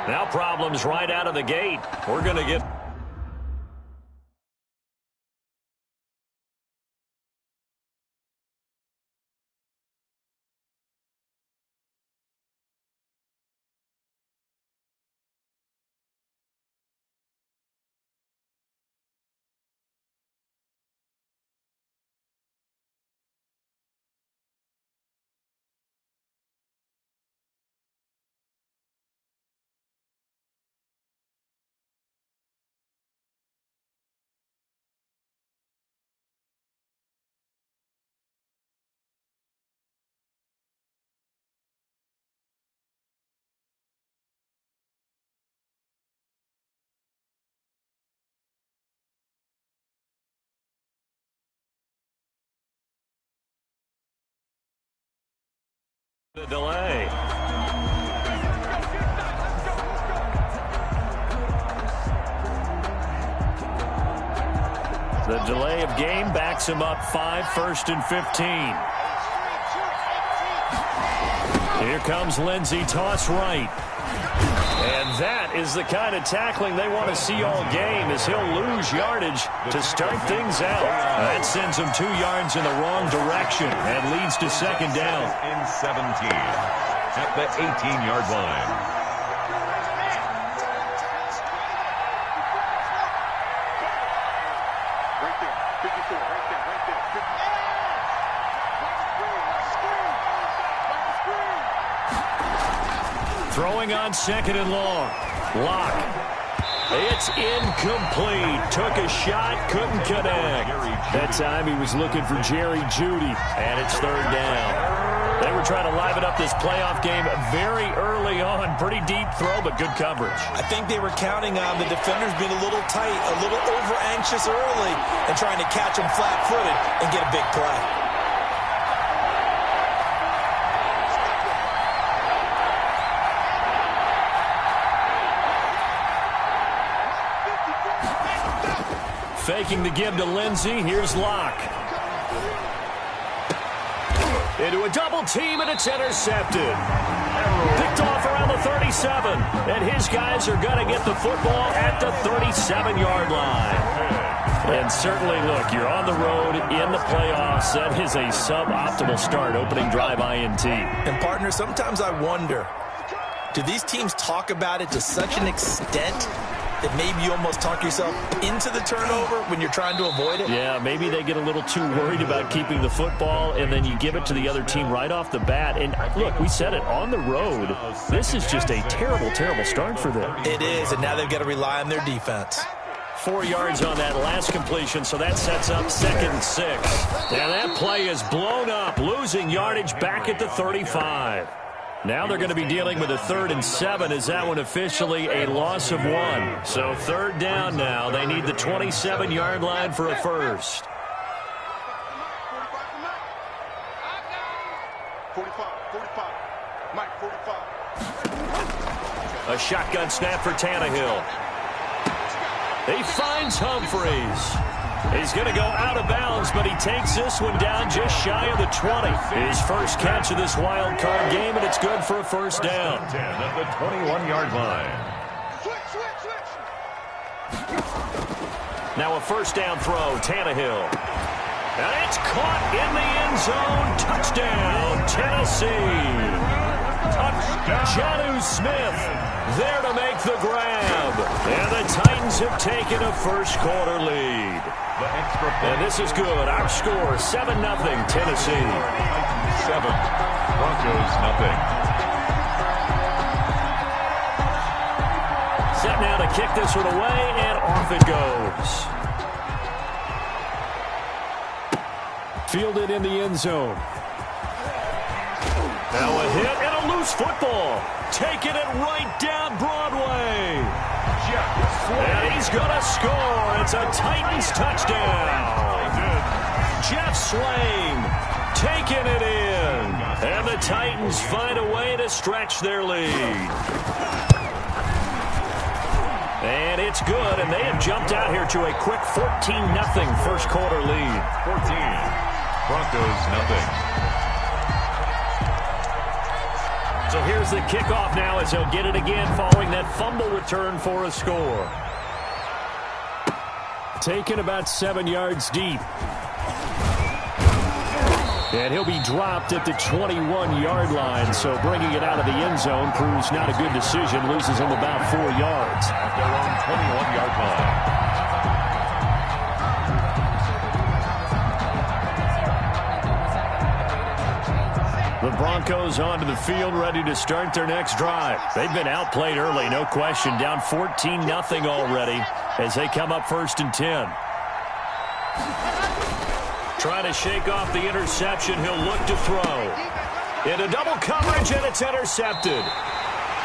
Now problems right out of the gate. We're going to get... The delay. The delay of game backs him up 5, 1st and 15. Here comes Lindsey, toss right. And that is the kind of tackling they want to see all game, as he'll lose yardage to start things out. That sends him 2 yards in the wrong direction and leads to 2nd down. In 17 at the 18-yard line. Throwing on 2nd and long. Lock. It's incomplete. Took a shot, couldn't connect. That time he was looking for Jerry Jeudy, and it's 3rd down. They were trying to liven up this playoff game very early on. Pretty deep throw, but good coverage. I think they were counting on the defenders being a little tight, a little over-anxious early, and trying to catch them flat-footed and get a big play. Faking the give to Lindsey. Here's Locke. Into a double team, and it's intercepted. Picked off around the 37. And his guys are going to get the football at the 37-yard line. And certainly, look, you're on the road in the playoffs. That is a suboptimal start, opening drive INT. And, partner, sometimes I wonder, do these teams talk about it to such an extent that maybe you almost talk yourself into the turnover when you're trying to avoid it? Yeah, maybe they get a little too worried about keeping the football, and then you give it to the other team right off the bat. And look, we said it, on the road, this is just a terrible, terrible start for them. It is, and now they've got to rely on their defense. 4 yards on that last completion, so that sets up 2nd and 6. And that play is blown up, losing yardage back at the 35. Now they're going to be dealing with a 3rd and 7. Is that one officially a loss of 1? So 3rd down now. They need the 27-yard line for a first. 45. Mike, 45. A shotgun snap for Tannehill. He finds Humphreys. He's going to go out of bounds, but he takes this one down just shy of the 20. His first catch of this wild card game, and it's good for a first down. 10 at the 21-yard line. Now a first down throw, Tannehill. And it's caught in the end zone. Touchdown, Tennessee. Touchdown. Jonnu Smith there to make the grab. And the Titans have taken a first-quarter lead. And this is good. Our score, 7-0, Tennessee. 7, Broncos 0. Set now to kick this one away, and off it goes. Fielded in the end zone. Now a hit and a loose football. Taking it right down Broadway. And he's going to score. It's a Titans touchdown. Jeff Swain taking it in. And the Titans find a way to stretch their lead. And it's good, and they have jumped out here to a quick 14-0 first-quarter lead. 14, Broncos 0. So here's the kickoff now as he'll get it again following that fumble return for a score. Taken about 7 yards deep. And he'll be dropped at the 21-yard line. So bringing it out of the end zone proves not a good decision. Loses him about 4 yards. At their own 21-yard line. The Broncos onto the field, ready to start their next drive. They've been outplayed early, no question. Down 14-0 already as they come up 1st and 10. Trying to shake off the interception. He'll look to throw. Into double coverage, and it's intercepted.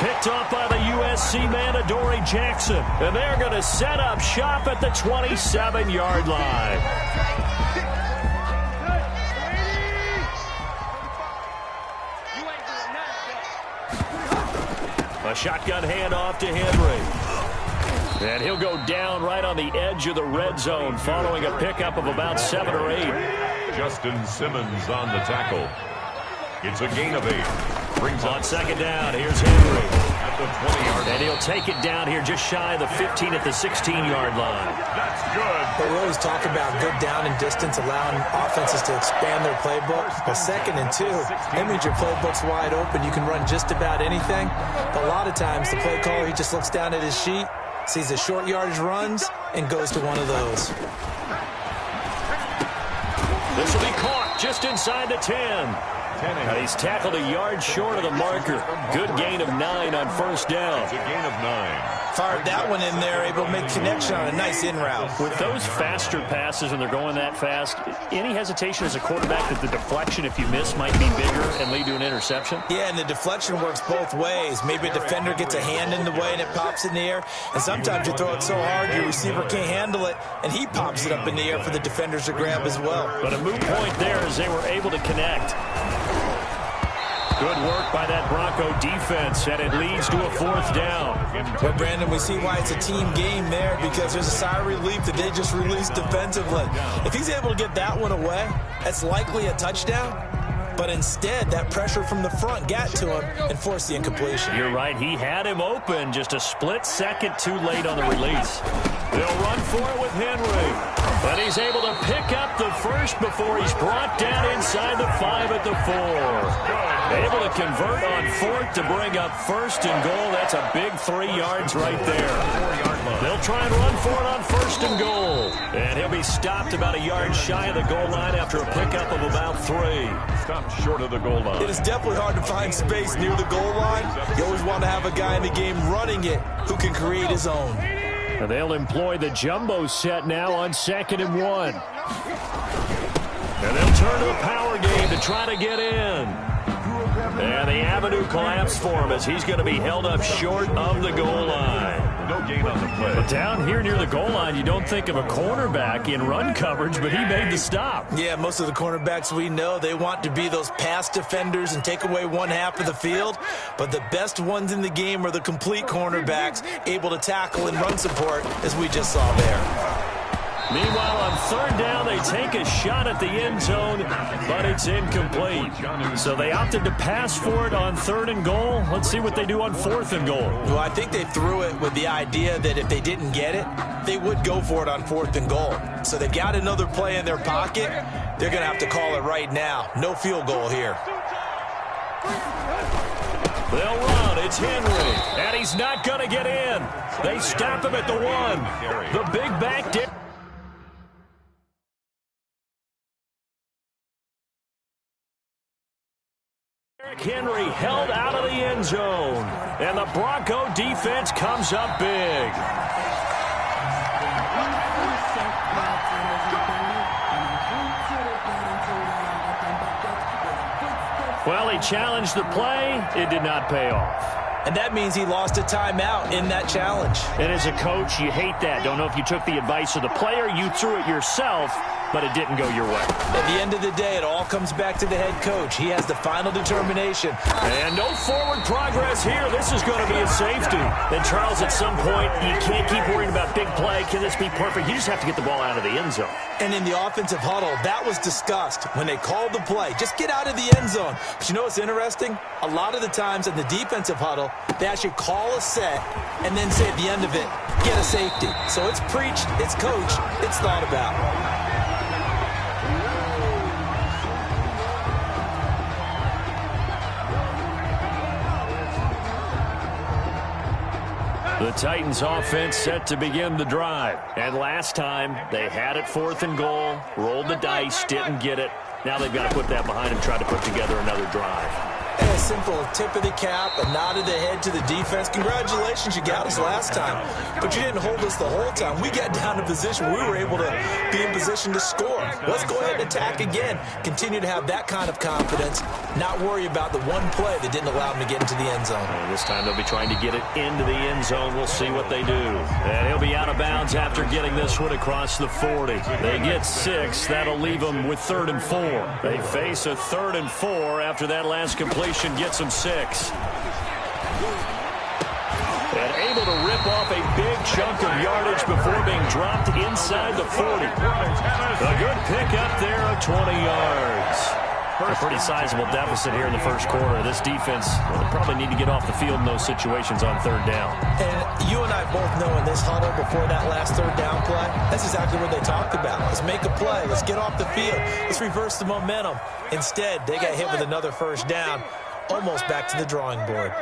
Picked off by the USC man, Adoree Jackson. And they're going to set up shop at the 27-yard line. A shotgun handoff to Henry. And he'll go down right on the edge of the red zone following a pickup of about 7 or 8. Justin Simmons on the tackle. It's a gain of 8. Brings on 2nd down, here's Henry. At the 20-yard line. And he'll take it down here just shy of the 15 at the 16-yard line. That's good. But we always talk about good down and distance, allowing offenses to expand their playbook. But 2nd and 2, that means your playbook's wide open. You can run just about anything. But a lot of times, the play caller, he just looks down at his sheet, sees the short yardage runs, and goes to one of those. This will be caught just inside the 10. And he's tackled a yard short of the marker. Good gain of 9 on 1st down. It's a gain of 9. Fired that one in there, able to make connection on a nice in route. With those faster passes and they're going that fast, any hesitation as a quarterback that the deflection, if you miss, might be bigger and lead to an interception? Yeah, and the deflection works both ways. Maybe a defender gets a hand in the way and it pops in the air. And sometimes you throw it so hard your receiver can't handle it, and he pops it up in the air for the defenders to grab as well. But a moot point there as they were able to connect. Good work by that Bronco defense, and it leads to a 4th down. Well, Brandon, we see why it's a team game there, because there's a sigh of relief that they just released defensively. If he's able to get that one away, that's likely a touchdown. But instead, that pressure from the front got to him and forced the incompletion. You're right. He had him open, just a split second too late on the release. They'll run for it with Henry. But he's able to pick up the first before he's brought down inside the 5 at the 4. Able to convert on 4th to bring up 1st and goal. That's a big 3 yards right there. They'll try and run for it on 1st and goal. And he'll be stopped about a yard shy of the goal line after a pickup of about 3. Stopped short of the goal line. It is definitely hard to find space near the goal line. You always want to have a guy in the game running it who can create his own. And they'll employ the jumbo set now on 2nd and 1. And they'll turn to the power game to try to get in. And the avenue collapsed for him as he's going to be held up short of the goal line. No gain on the play. But down here near the goal line, you don't think of a cornerback in run coverage, but he made the stop. Yeah, most of the cornerbacks we know, they want to be those pass defenders and take away one half of the field. But the best ones in the game are the complete cornerbacks, able to tackle and run support, as we just saw there. Meanwhile, on 3rd down, they take a shot at the end zone, but it's incomplete. So they opted to pass for it on 3rd and goal. Let's see what they do on 4th and goal. Well, I think they threw it with the idea that if they didn't get it, they would go for it on 4th and goal. So they've got another play in their pocket. They're going to have to call it right now. No field goal here. They'll run. It's Henry. And he's not going to get in. They stop him at the 1. The big back down. Henry held out of the end zone, and the Bronco defense comes up big. Well, he challenged the play. It did not pay off. And that means he lost a timeout in that challenge. And as a coach, you hate that. Don't know if you took the advice of the player, you threw it yourself, but it didn't go your way. At the end of the day, it all comes back to the head coach. He has the final determination. And no forward progress here. This is going to be a safety. And Charles, at some point, you can't keep worrying about big play. Can this be perfect? You just have to get the ball out of the end zone. And in the offensive huddle, that was discussed when they called the play. Just get out of the end zone. But you know what's interesting? A lot of the times in the defensive huddle, they actually call a set and then say at the end of it, get a safety. So it's preached, it's coached, it's thought about. The Titans offense set to begin the drive. And last time, they had it 4th and goal, rolled the dice, didn't get it. Now they've got to put that behind them, try to put together another drive. A simple tip of the cap, a nod of the head to the defense. Congratulations, you got us last time, but you didn't hold us the whole time. We got down to position. We were able to be in position to score. Let's go ahead and attack again. Continue to have that kind of confidence, not worry about the one play that didn't allow them to get into the end zone. And this time they'll be trying to get it into the end zone. We'll see what they do. And he'll be out of bounds after getting this one across the 40. They get 6. That'll leave them with 3rd and 4. They face a 3rd and 4 after that last completion gets them 6. And able to rip off a big chunk of yardage before being dropped inside the 40. A good pickup there of 20 yards. A pretty sizable deficit here in the first quarter. This defense will probably need to get off the field in those situations on 3rd down. And you and I both know in this huddle before that last 3rd down play, that's exactly what they talked about. Let's make a play. Let's get off the field. Let's reverse the momentum. Instead, they got hit with another 1st down, almost back to the drawing board.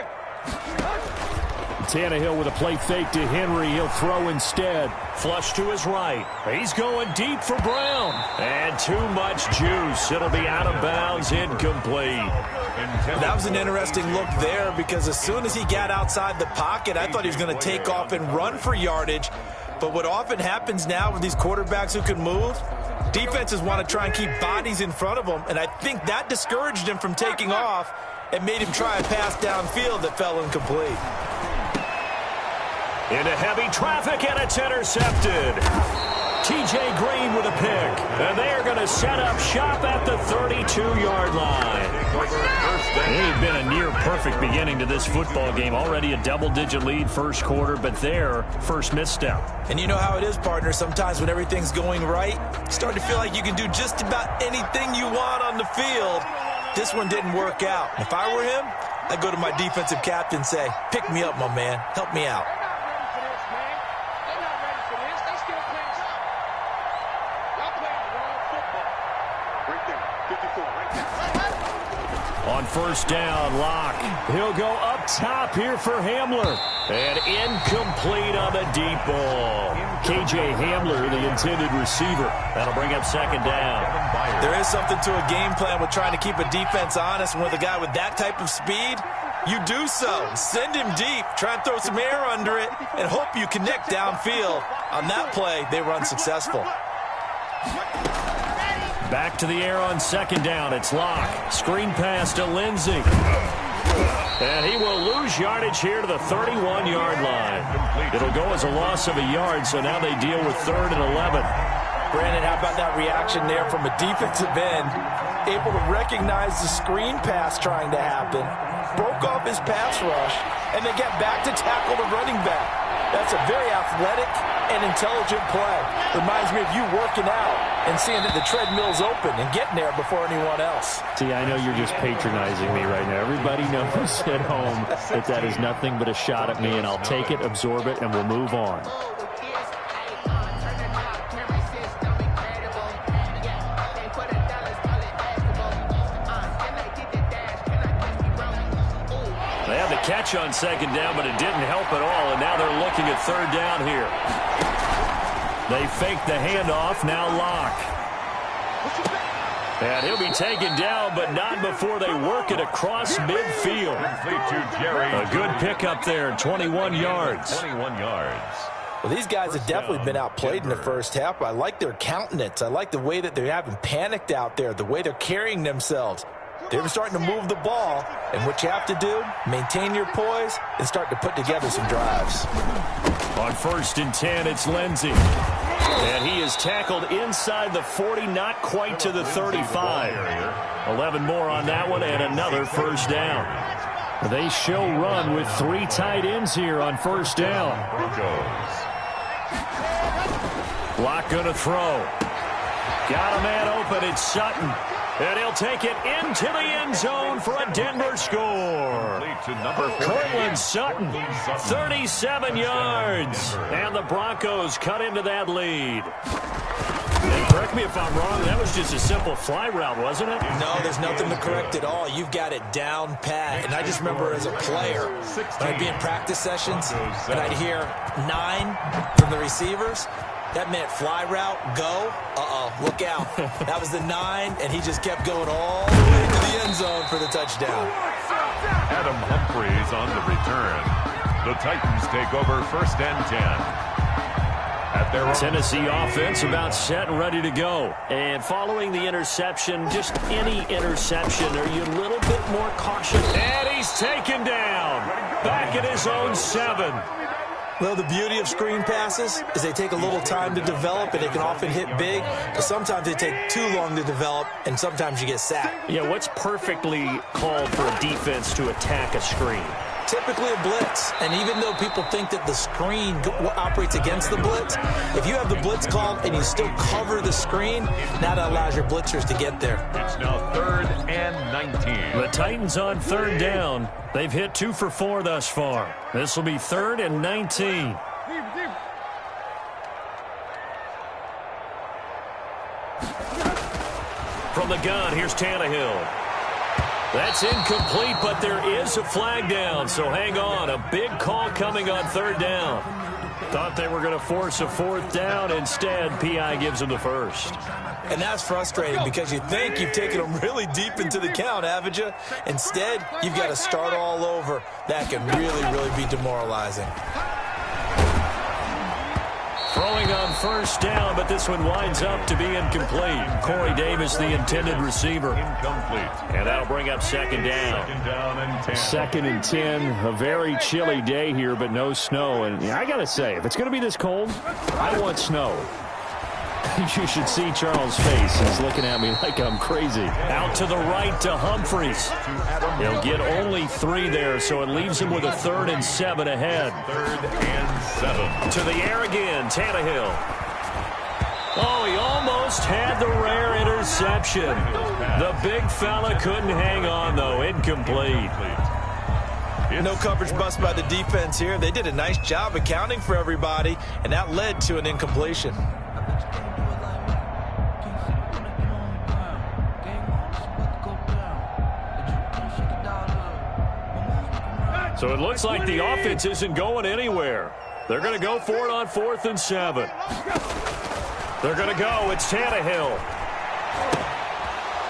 Tannehill with a play fake to Henry. He'll throw instead. Flush to his right. He's going deep for Brown. And too much juice. It'll be out of bounds, incomplete. That was an interesting look there because as soon as he got outside the pocket, I thought he was going to take off and run for yardage. But what often happens now with these quarterbacks who can move, defenses want to try and keep bodies in front of them, and I think that discouraged him from taking off and made him try a pass downfield that fell incomplete. Into heavy traffic, and it's intercepted. T.J. Green with a pick. And they are going to set up shop at the 32-yard line. It had been a near-perfect beginning to this football game. Already a double-digit lead first quarter, but their first misstep. And you know how it is, partner. Sometimes when everything's going right, you start to feel like you can do just about anything you want on the field. This one didn't work out. If I were him, I'd go to my defensive captain and say, pick me up, my man. Help me out. On 1st down, Locke. He'll go up top here for Hamler. And incomplete on the deep ball. K.J. Hamler, the intended receiver. That'll bring up 2nd down. There is something to a game plan with trying to keep a defense honest. And with a guy with that type of speed, you do so. Send him deep. Try and throw some air under it and hope you connect downfield. On that play, they were unsuccessful. Back to the air on 2nd down. It's Locke. Screen pass to Lindsey. And he will lose yardage here to the 31-yard line. It'll go as a loss of a yard, so now they deal with 3rd and 11. Brandon, how about that reaction there from a defensive end? Able to recognize the screen pass trying to happen, broke off his pass rush, and then get back to tackle the running back. That's a very athletic and intelligent play. Reminds me of you working out and seeing that the treadmill's open and getting there before anyone else. See, I know you're just patronizing me right now. Everybody knows at home that that is nothing but a shot at me, and I'll take it, absorb it, and we'll move on. They had the catch on 2nd down, but it didn't help at all, and now they're looking at 3rd down here. They fake the handoff, now Locke. And he'll be taken down, but not before they work it across midfield. A good pickup there, 21 yards. 21 yards. Well, these guys have definitely been outplayed in the first half, but I like their countenance. I like the way that they haven't panicked out there, the way they're carrying themselves. They're starting to move the ball, and what you have to do, maintain your poise and start to put together some drives. On 1st and 10, it's Lindsey. And he is tackled inside the 40, not quite to the 35. 11 more on that one and another first down. They show run with 3 tight ends here on first down. Block going to throw. Got a man open. It's Sutton. And he'll take it into the end zone for a Denver score. Cortland Sutton, 37 yards. And the Broncos cut into that lead. And correct me if I'm wrong, that was just a simple fly route, wasn't it? No, there's nothing to correct at all. You've got it down pat. And I just remember as a player, when I'd be in practice sessions, and I'd hear 9 from the receivers. That meant fly route, go, look out. That was the 9, and he just kept going all the way to the end zone for the touchdown. Adam Humphries on the return. The Titans take over first and 10. At their Tennessee offense about set and ready to go. And following the interception, just any interception, are you a little bit more cautious? And he's taken down. Back at his own 7. Well, the beauty of screen passes is they take a little time to develop, and they can often hit big, but sometimes they take too long to develop, and sometimes you get sacked. Yeah, what's perfectly called for a defense to attack a screen? Typically a blitz, and even though people think that the screen operates against the blitz, if you have the blitz called and you still cover the screen, now that allows your blitzers to get there. It's now 3rd and 19. The Titans on 3rd down. They've hit 2 for 4 thus far. This will be 3rd and 19. From the gun, here's Tannehill. That's incomplete, but there is a flag down, so hang on. A big call coming on 3rd down. Thought they were going to force a 4th down. Instead, P.I. gives them the first. And that's frustrating because you think you've taken them really deep into the count, haven't you? Instead, you've got to start all over. That can really, really be demoralizing. Throwing on 1st down, but this one winds up to be incomplete. Corey Davis, the intended receiver. Incomplete. And that'll bring up 2nd down. 2nd down and 10. 2nd and 10. A very chilly day here, but no snow. And I got to say, if it's going to be this cold, I want snow. You should see Charles' face. He's looking at me like I'm crazy. Out to the right to Humphries. He'll get only 3 there, so it leaves him with a 3rd and 7 ahead. 3rd and 7. To the air again, Tannehill. Oh, he almost had the rare interception. The big fella couldn't hang on, though. Incomplete. No coverage bust by the defense here. They did a nice job accounting for everybody, and that led to an incompletion. So it looks like the offense isn't going anywhere. They're going to go for it on 4th and 7. They're going to go. It's Tannehill.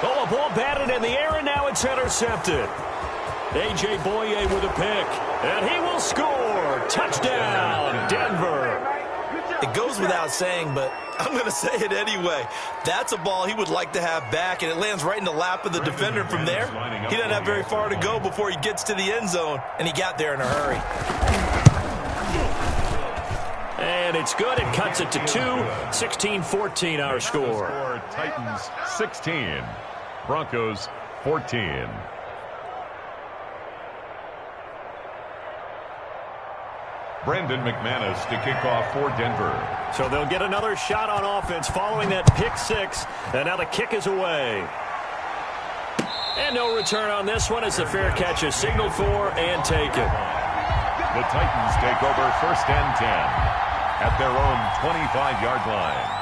Oh, a ball batted in the air, and now it's intercepted. A.J. Boye with a pick, and he will score. Touchdown, Denver. It goes without saying, but I'm going to say it anyway. That's a ball he would like to have back, and it lands right in the lap of the defender. From there, he doesn't have very far to go before he gets to the end zone, and he got there in a hurry. And it's good. It cuts it to 2. 16-14 our score. Titans 16. Broncos 14. Brandon McManus to kick off for Denver. So they'll get another shot on offense following that pick 6. And now the kick is away. And no return on this one as the fair catch is signaled for and taken. The Titans take over 1st and 10 at their own 25-yard line.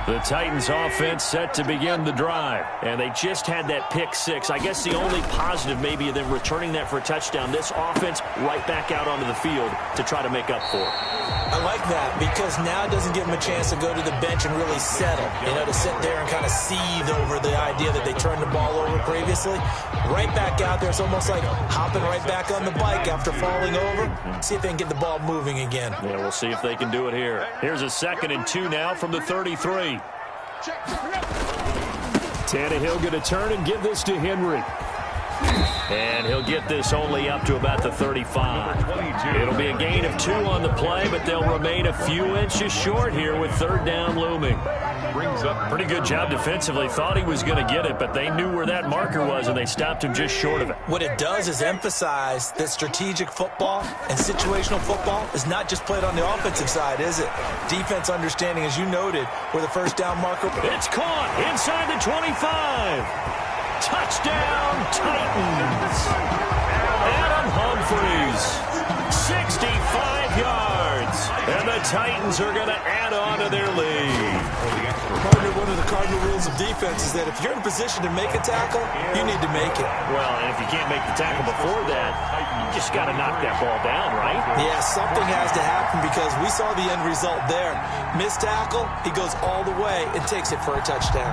The Titans offense set to begin the drive, and they just had that pick 6. I guess the only positive maybe of them returning that for a touchdown. This offense right back out onto the field to try to make up for it. I like that because now it doesn't give them a chance to go to the bench and really settle, to sit there and kind of seethe over the idea that they turned the ball over previously. Right back out there, it's almost like hopping right back on the bike after falling over. See if they can get the ball moving again. Yeah, we'll see if they can do it here. Here's a 2nd and 2 now from the 33. Tannehill going to turn and give this to Henry. And he'll get this only up to about the 35. It'll be a gain of 2 on the play, but they'll remain a few inches short here with third down looming. Brings up pretty good job defensively. Thought he was going to get it, but they knew where that marker was, and they stopped him just short of it. What it does is emphasize that strategic football and situational football is not just played on the offensive side, is it? Defense understanding, as you noted, where the first down marker. It's caught inside the 25. Touchdown, Titans. Adam Humphries, 65 yards. And the Titans are going to add on to their lead. Partner, one of the cardinal rules of defense is that if you're in position to make a tackle, you need to make it. Well, and if you can't make the tackle before that, you just got to knock that ball down, right? Yeah, something has to happen because we saw the end result there. Missed tackle, he goes all the way and takes it for a touchdown.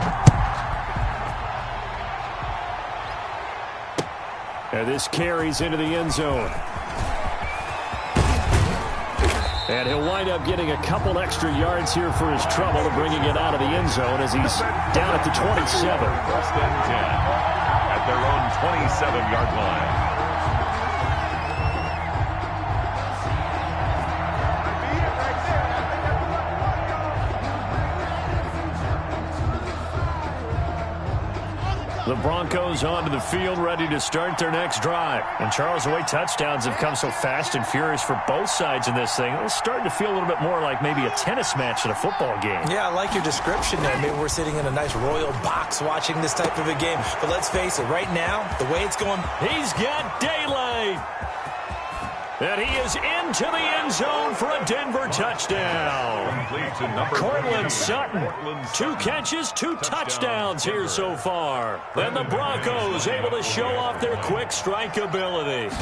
And this carries into the end zone. And he'll wind up getting a couple extra yards here for his trouble to bringing it out of the end zone as he's down at the 27. First and 10 at their own 27-yard line. The Broncos onto the field, ready to start their next drive. And Charles, the way touchdowns have come so fast and furious for both sides in this thing, it's starting to feel a little bit more like maybe a tennis match at a football game. Yeah, I like your description there. Maybe we're sitting in a nice royal box watching this type of a game. But let's face it, right now, the way it's going, he's got daylight. And he is into the end zone for a Denver touchdown. Cortland Sutton, 2 catches, 2 touchdowns here so far. And the Broncos able to show off their quick strike ability.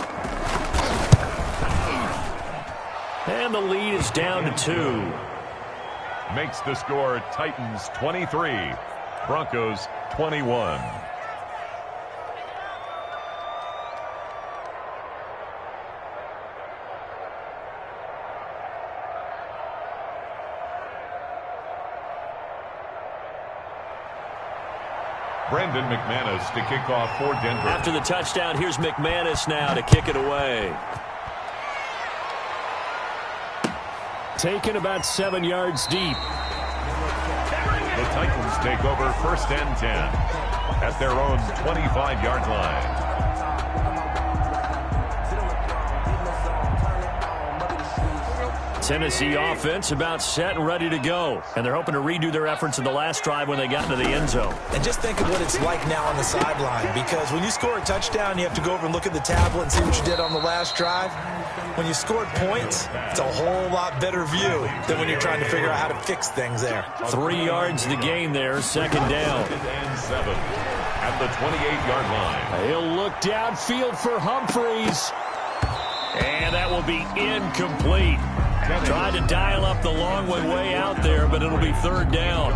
And the lead is down to 2. Makes the score Titans 23, Broncos 21. Brandon McManus to kick off for Denver. After the touchdown, here's McManus now to kick it away. Taken about 7 yards deep. The Titans take over first and 10 at their own 25-yard line. Tennessee offense about set and ready to go. And they're hoping to redo their efforts in the last drive when they got into the end zone. And just think of what it's like now on the sideline, because when you score a touchdown, you have to go over and look at the tablet and see what you did on the last drive. When you scored points, it's a whole lot better view than when you're trying to figure out how to fix things there. 3 yards to gain there, second down. And 7 at the 28-yard line. He'll look downfield for Humphries. And that will be incomplete. Tried to dial up the long one way out there, but it'll be third down.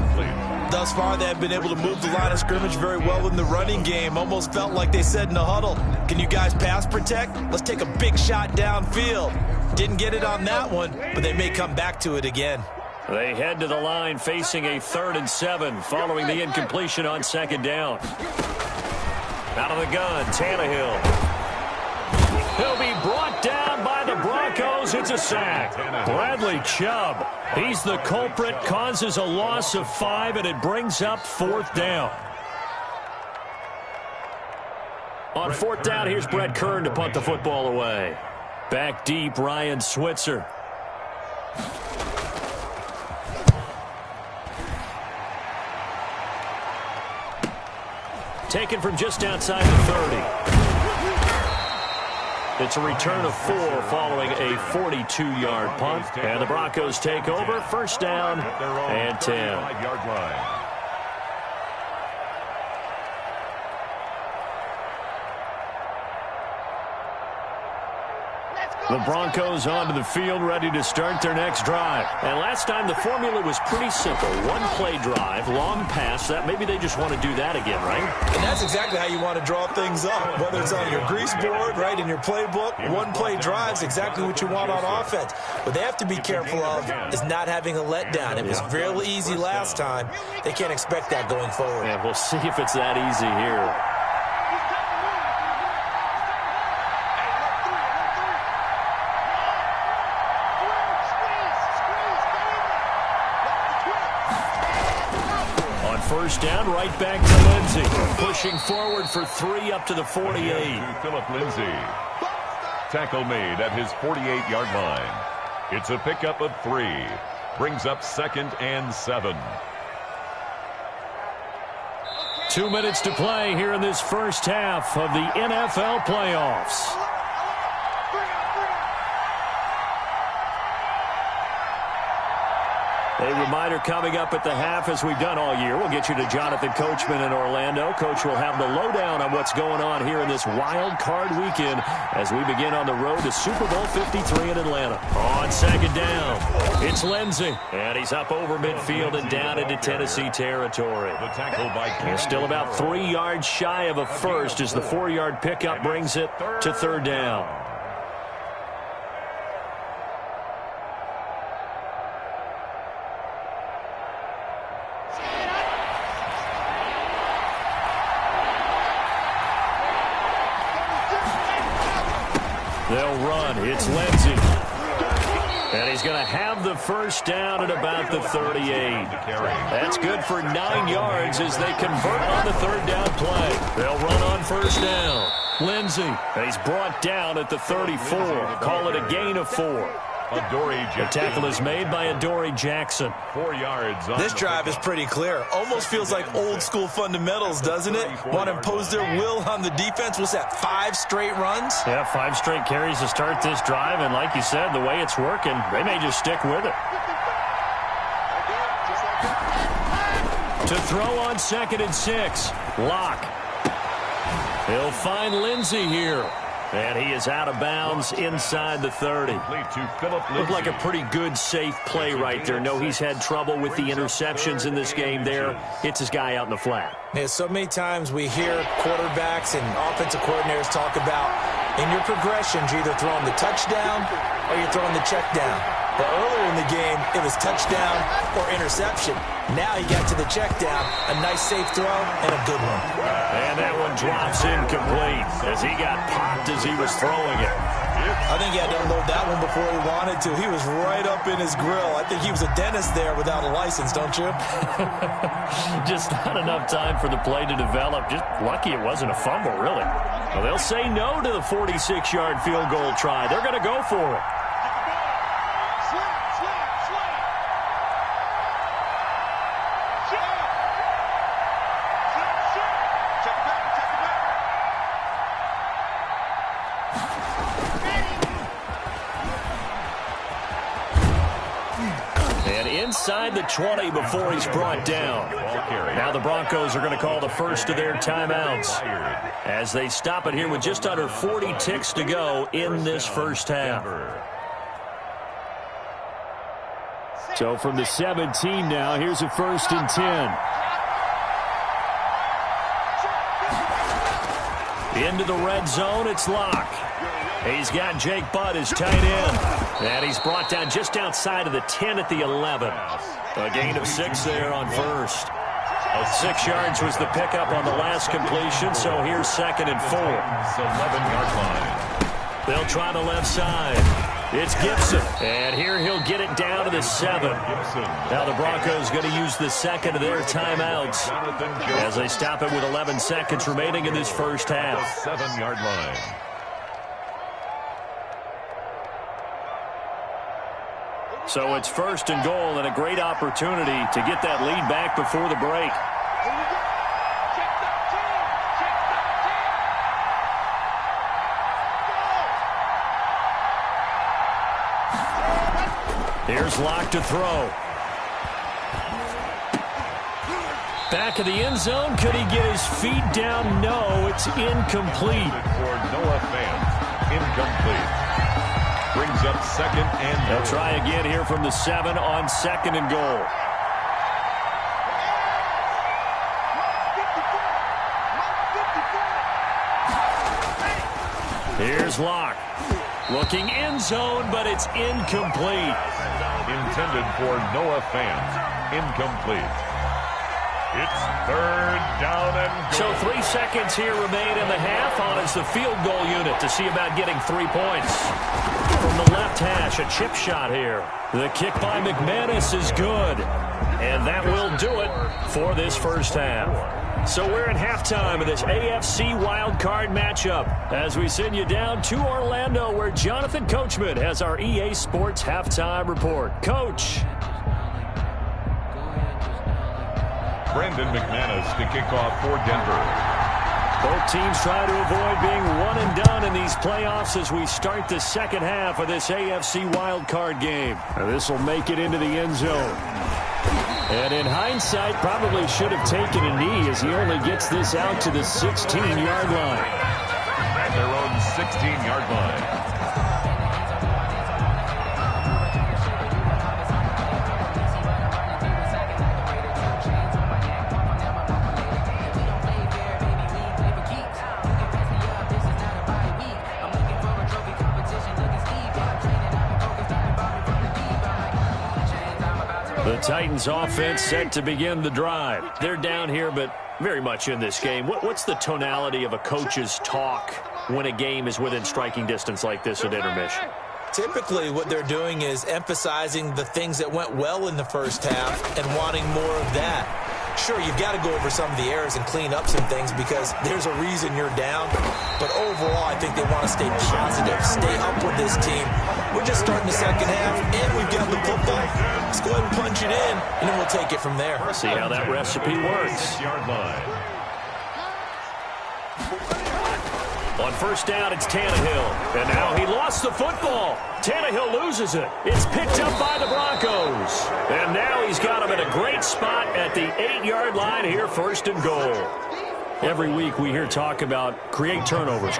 Thus far, they have been able to move the line of scrimmage very well in the running game. Almost felt like they said in the huddle, can you guys pass protect? Let's take a big shot downfield. Didn't get it on that one, but they may come back to it again. They head to the line facing a 3rd and 7 following the incompletion on second down. Out of the gun, Tannehill. He'll be brought down by the Broncos. It's a sack. Bradley Chubb, he's the culprit, causes a loss of 5, and it brings up 4th down. On 4th down, here's Brett Kern to punt the football away. Back deep, Ryan Switzer. Taken from just outside the 30. It's a return of 4 following a 42-yard punt. And the Broncos take over, first down and 10. The Broncos onto the field, ready to start their next drive. And last time, the formula was pretty simple. 1-play drive, long pass. That maybe they just want to do that again, right? And that's exactly how you want to draw things up. Whether it's on your grease board, right, in your playbook, 1-play drive's exactly what you want on offense. What they have to be careful of is not having a letdown. It was real easy last time. They can't expect that going forward. And we'll see if it's that easy here. first down, right back to Lindsey. Pushing forward for 3 up to the 48. Philip Lindsey. Tackle made at his 48-yard line. It's a pickup of 3. Brings up 2nd and 7. 2 minutes to play here in this first half of the NFL playoffs. A reminder coming up at the half, as we've done all year. We'll get you to Jonathan Coachman in Orlando. Coach will have the lowdown on what's going on here in this wild card weekend as we begin on the road to Super Bowl 53 in Atlanta. On second down, it's Lindsey. And he's up over midfield and down into Tennessee territory. They're still about 3 yards shy of a first as the 4-yard pickup brings it to third down. They'll run. It's Lindsey. And he's going to have the first down at about the 38. That's good for 9 yards as they convert on the third down play. They'll run on first down. Lindsey. And he's brought down at the 34. Call it a gain of 4. The tackle is made by Adoree Jackson. 4 yards. This drive is pretty clear. Almost feels like old school fundamentals, doesn't it? Want to impose their will on the defense. What's that, 5 straight runs? Yeah, 5 straight carries to start this drive. And like you said, the way it's working, they may just stick with it. To throw on 2nd and 6. Lock. He'll find Lindsey here. And he is out of bounds inside the 30. Looked like a pretty good, safe play right there. No, he's had trouble with the interceptions in this game there. Hits his guy out in the flat. Yeah, so many times we hear quarterbacks and offensive coordinators talk about in your progressions, you're either throwing the touchdown or you're throwing the check down. But earlier in the game, it was touchdown or interception. Now he got to the check down. A nice safe throw and a good one. And that one drops incomplete as he got popped as he was throwing it. I think he had to unload that one before he wanted to. He was right up in his grill. I think he was a dentist there without a license, don't you? Just not enough time for the play to develop. Just lucky it wasn't a fumble, really. Well, they'll say no to the 46-yard field goal try. They're going to go for it. Inside the 20 before he's brought down. Now the Broncos are going to call the first of their timeouts as they stop it here with just under 40 ticks to go in this first half. So from the 17 now, here's a 1st and 10. Into the red zone, it's Locke. He's got Jake Butt as tight end. And he's brought down just outside of the 10 at the 11. A gain of 6 there on first. 6 yards was the pickup on the last completion, so here's 2nd and 4. 11-yard line. They'll try the left side. It's Gibson. And here he'll get it down to the 7. Now the Broncos going to use the second of their timeouts as they stop it with 11 seconds remaining in this first half. 7-yard line. So it's 1st and goal and a great opportunity to get that lead back before the break. Here's Locke to throw. Back of the end zone. Could he get his feet down? No, it's incomplete. For Noah Fant, incomplete. Brings up 2nd and goal. They'll try again here from the 7 on 2nd and goal. Here's Locke. Looking end zone, but it's incomplete. Intended for Noah Fant. Incomplete. It's 3rd down and goal. So 3 seconds here remain in the half on as the field goal unit to see about getting 3 points. From the left hash, a chip shot here. The kick by McManus is good. And that will do it for this first half. So we're at halftime of this AFC wildcard matchup as we send you down to Orlando where Jonathan Coachman has our EA Sports halftime report. Coach. Brandon McManus to kick off for Denver. Both teams trying to avoid being one and done in these playoffs as we start the second half of this AFC wildcard game. This will make it into the end zone. And in hindsight, probably should have taken a knee as he only gets this out to the 16-yard line. At their own 16-yard line. The Titans offense set to begin the drive. They're down here, but very much in this game. What's the tonality of a coach's talk when a game is within striking distance like this at intermission? Typically, what they're doing is emphasizing the things that went well in the first half and wanting more of that. Sure, you've got to go over some of the errors and clean up some things because there's a reason you're down. But overall, I think they want to stay positive, stay up with this team. We're just starting the second half, and we've got the football. Let's go ahead and punch it in, and then we'll take it from there. See how that recipe works. Yard line. On first down, it's Tannehill. And now he lost the football. Tannehill loses it. It's picked up by the Broncos. And now he's got him in a great spot at the 8-yard line here, first and goal. Every week we hear talk about create turnovers.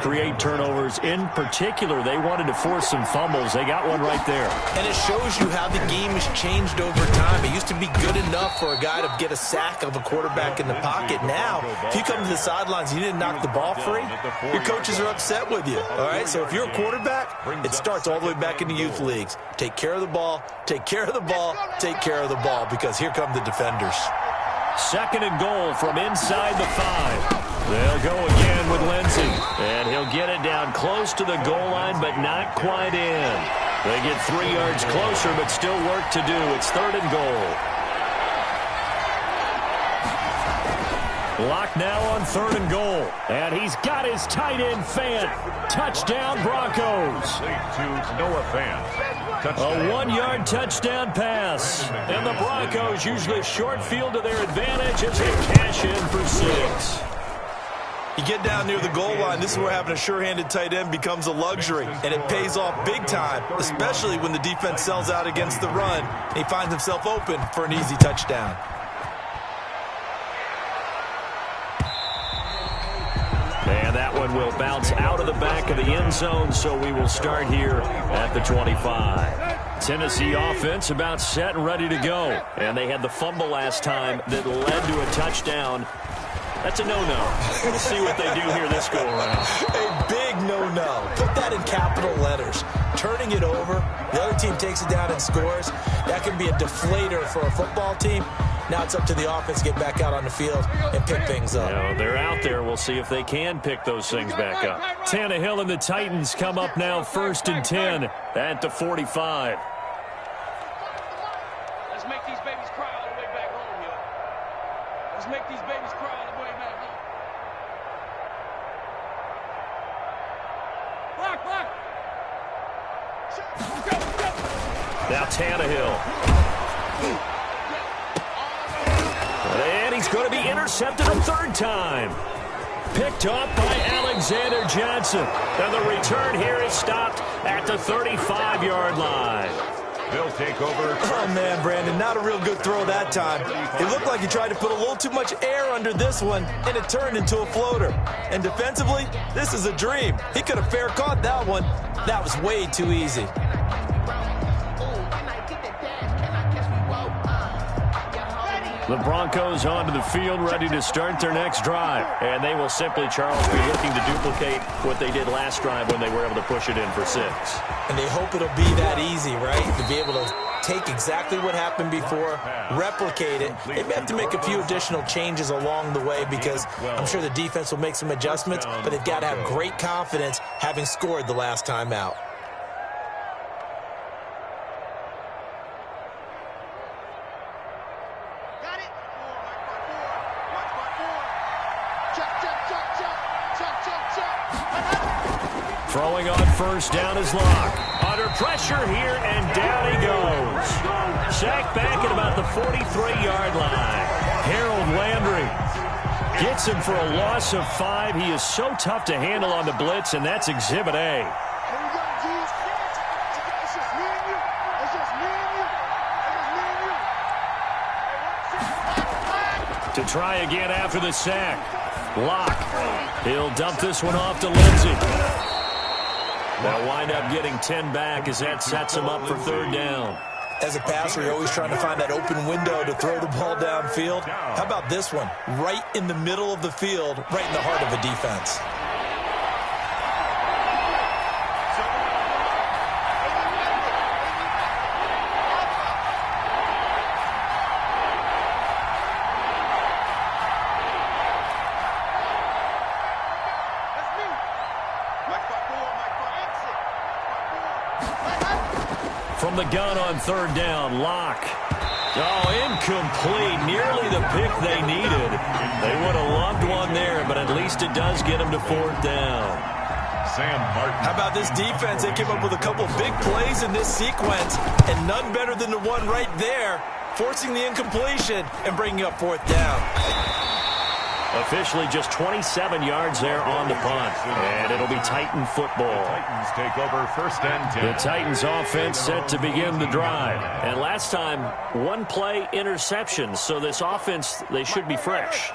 In particular, they wanted to force some fumbles. They got one right there. And it shows you how the game has changed over time. It used to be good enough for a guy to get a sack of a quarterback in the pocket. Now, if you come to the sidelines and you didn't knock the ball free, your coaches are upset with you. All right, so if you're a quarterback, it starts all the way back in the youth leagues. Take care of the ball, take care of the ball, take care of the ball, because here come the defenders. Second and goal from inside the 5. They'll go again with Lindsey. And he'll get it down close to the goal line, but not quite in. They get 3 yards closer, but still work to do. It's third and goal. Lock now on third and goal. And he's got his tight end Fant. Touchdown, Broncos. To Noah Fant. A 1-yard touchdown pass. And the Broncos use the short field to their advantage as they cash in for 6. You get down near the goal line, this is where having a sure-handed tight end becomes a luxury, and it pays off big time, especially when the defense sells out against the run, and he finds himself open for an easy touchdown. And that one will bounce out of the back of the end zone, so we will start here at the 25. Tennessee offense about set and ready to go. And they had the fumble last time that led to a touchdown. That's a no-no. We'll see what they do here this go-around. A big no-no. Put that in capital letters. Turning it over, the other team takes it down and scores. That can be a deflator for a football team. Now it's up to the offense to get back out on the field and pick things up. They're out there. We'll see if they can pick those things back up. Tannehill and the Titans come up now first and 10 at the 45. Let's make these babies cry all the way back home, yo. Let's make these babies cry all the way back home. Now Tannehill. And he's going to be intercepted a third time. Picked off by Alexander Johnson. And the return here is stopped at the 35-yard line. They'll take over. Oh, man, Brandon, not a real good throw that time. It looked like he tried to put a little too much air under this one, and it turned into a floater. And defensively, this is a dream. He could have fair caught that one. That was way too easy. The Broncos onto the field, ready to start their next drive. And they will simply, Charles, be looking to duplicate what they did last drive when they were able to push it in for 6. And they hope it'll be that easy, right? To be able to take exactly what happened before, replicate it. They may have to make a few additional changes along the way because I'm sure the defense will make some adjustments, but they've got to have great confidence having scored the last time out. Throwing on first down is Locke. Under pressure here, and down he goes. Sacked back at about the 43-yard line. Harold Landry gets him for a loss of 5. He is so tough to handle on the blitz, and that's Exhibit A. To try again after the sack. Locke. He'll dump this one off to Lindsey. They'll wind up getting 10 back as that sets him up for third down. As a passer, you're always trying to find that open window to throw the ball downfield. How about this one? Right in the middle of the field, right in the heart of a defense. From the gun on third down, Locke. Oh, incomplete. Nearly the pick they needed. They would have loved one there, but at least it does get them to fourth down. Sam Martin. How about this defense? They came up with a couple big plays in this sequence, and none better than the one right there, forcing the incompletion and bringing up fourth down. Officially just 27 yards there on the punt. And it'll be Titan football. The Titans take over first and 10. The Titans offense set to begin the drive. And last time, one play interception. So this offense, they should be fresh.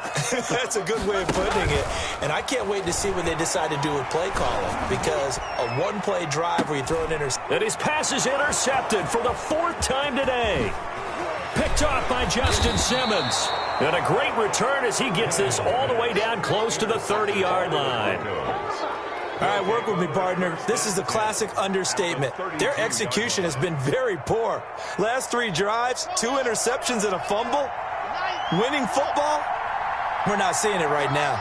That's a good way of putting it. And I can't wait to see what they decide to do with play calling. Because a one-play drive where you throw an interception. And his pass is intercepted for the 4th time today. Picked off by Justin Simmons. And a great return as he gets this all the way down close to the 30-yard line. All right, work with me, partner. This is the classic understatement. Their execution has been very poor. Last 3 drives, 2 interceptions and a fumble. Winning football? We're not seeing it right now.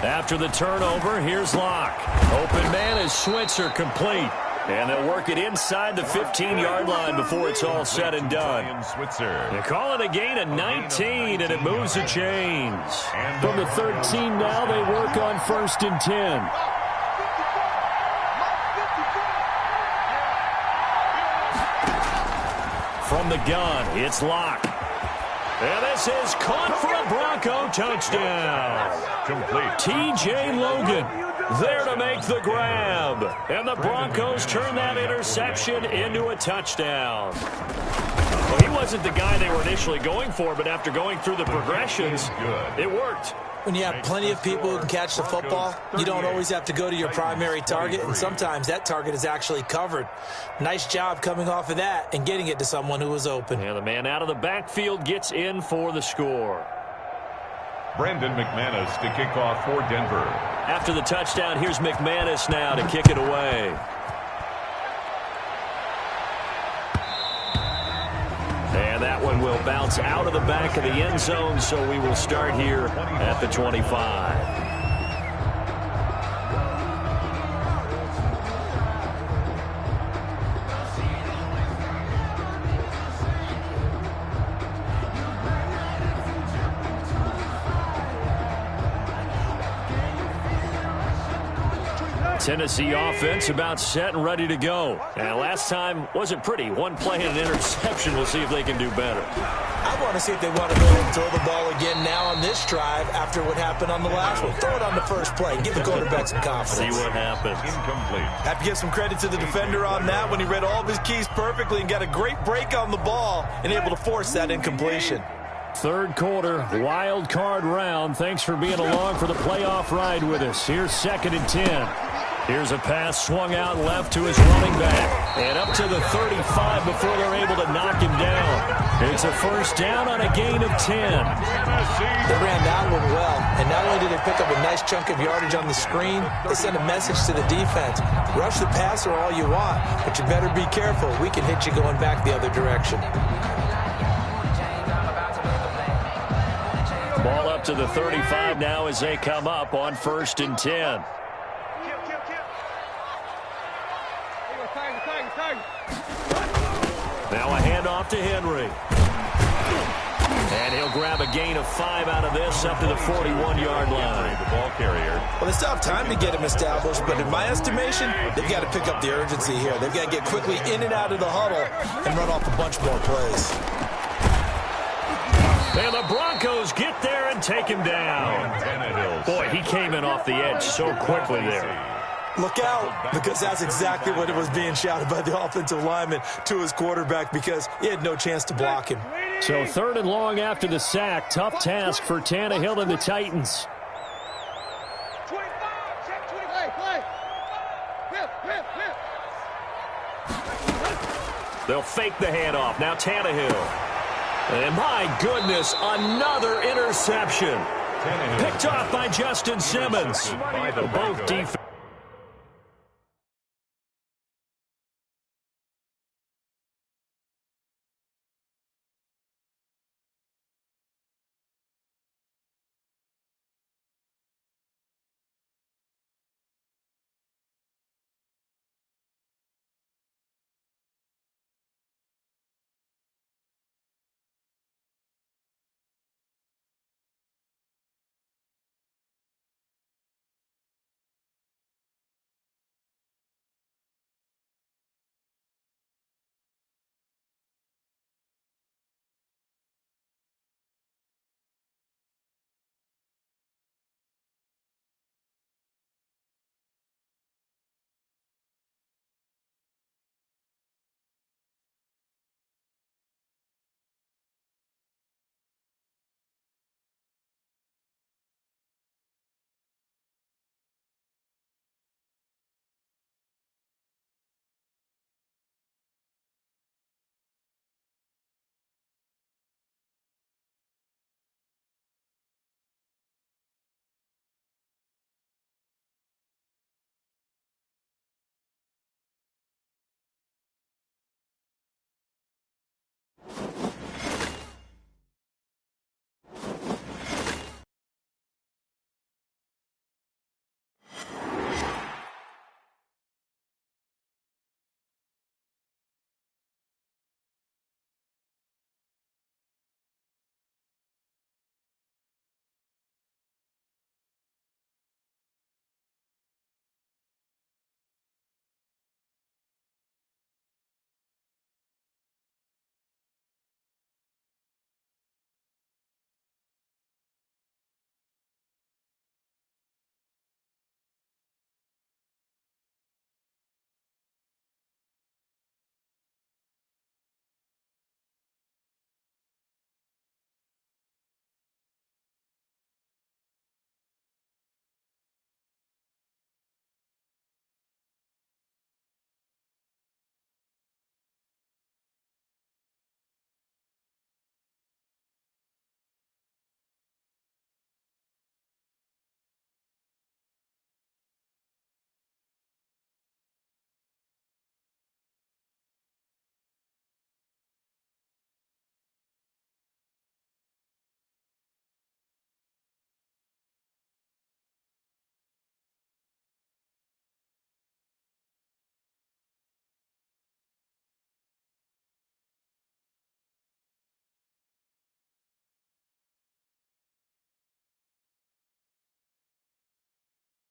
After the turnover, here's Locke. Open man is Switzer, complete. And they'll work it inside the 15-yard line before it's all said and done. They call it a gain of 19, and it moves the chains. From the 13 now, they work on first and 10. From the gun, it's Locke. And this is caught for a Bronco touchdown. Complete. T.J. Logan there to make the grab. And the Broncos turn that interception into a touchdown. Well, he wasn't the guy they were initially going for, but after going through the progressions, it worked. When you have plenty of people who can catch the football, you don't always have to go to your primary target, and sometimes that target is actually covered. Nice job coming off of that and getting it to someone who was open. And the man out of the backfield gets in for the score. Brandon McManus to kick off for Denver. After the touchdown, here's McManus now to kick it away. And that one will bounce out of the back of the end zone, so we will start here at the 25. Tennessee offense about set and ready to go. And last time wasn't pretty. One play and an interception. We'll see if they can do better. I want to see if they want to go ahead and throw the ball again now on this drive after what happened on the last one. Throw it on the first play. Give the quarterback some confidence. See what happens. Incomplete. Have to give some credit to the defender on that when he read all of his keys perfectly and got a great break on the ball and able to force that incompletion. Third quarter, wild card round. Thanks for being along for the playoff ride with us. Here's 2nd and 10. Here's a pass swung out left to his running back. And up to the 35 before they're able to knock him down. It's a first down on a gain of 10. They ran that one well. And not only did they pick up a nice chunk of yardage on the screen, they sent a message to the defense. Rush the passer all you want, but you better be careful. We can hit you going back the other direction. Ball up to the 35 now as they come up on 1st and 10. Now a handoff to Henry. And he'll grab a gain of 5 out of this up to the 41-yard line. The ball carrier. Well, they still have time to get him established, but in my estimation, they've got to pick up the urgency here. They've got to get quickly in and out of the huddle and run off a bunch more plays. And the Broncos get there and take him down. Boy, he came in off the edge so quickly there. Look out, because that's exactly what it was being shouted by the offensive lineman to his quarterback, because he had no chance to block him. So 3rd and long after the sack. Tough task for Tannehill and the Titans. 25, check 25. They'll fake the handoff. Now Tannehill. And my goodness, another interception. Picked off by Justin Simmons. Both defense.